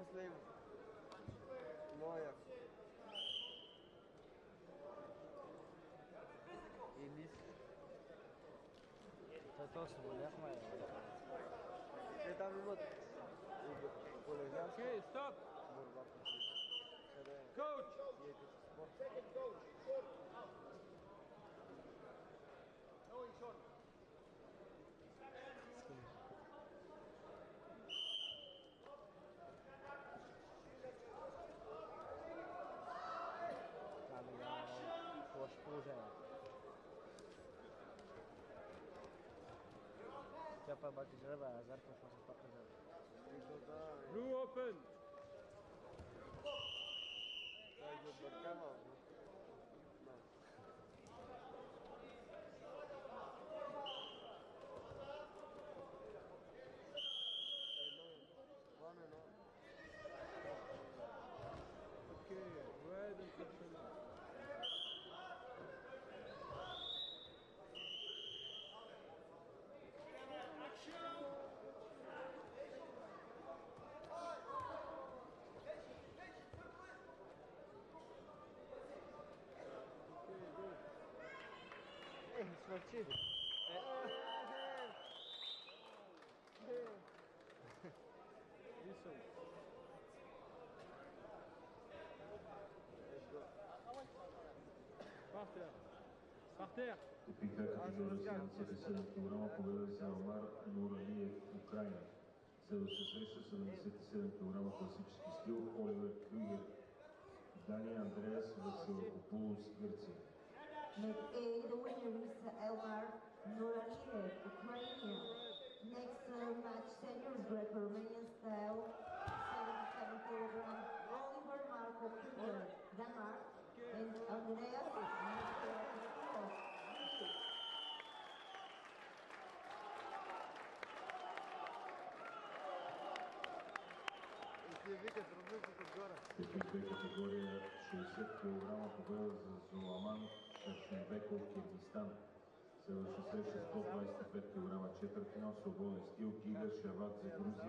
Муслим. Моя. Илис. То се боляхме. Те там имат полезянска Окей, стоп! борба против. Къде Коуч! е като спорт. Там има лошо положение. Тя па бати жреба, а Зарко ще се пака жреба. И то да, Blue open! той ги отбъркава. Да. Едно. Окей, red and personal. Свърчи. Whistle. Par terre. Par terre. Тепика категория 77 кг, победа за Омар Нуралиев, Украина. Следваща среща 77 кг класически стил Оливер Крюгер, Дани Андреас Василакопулос, Гърция. Leg A, the winner is Elmar Nuraliev, Ukrainian. Next match, seniors Greco-Romanian style, 77 kg, Oliver Marco Krüger, Denmark, and Andreas Nikolaopoulos. И ти викат роднукът отгоре. Тепика категория 60 кг, победа за Золаман Шашенбеков, Киргизстан. Следваща среща 125 кг четвъртфинал, свободен стил Гига Шават за Грузия.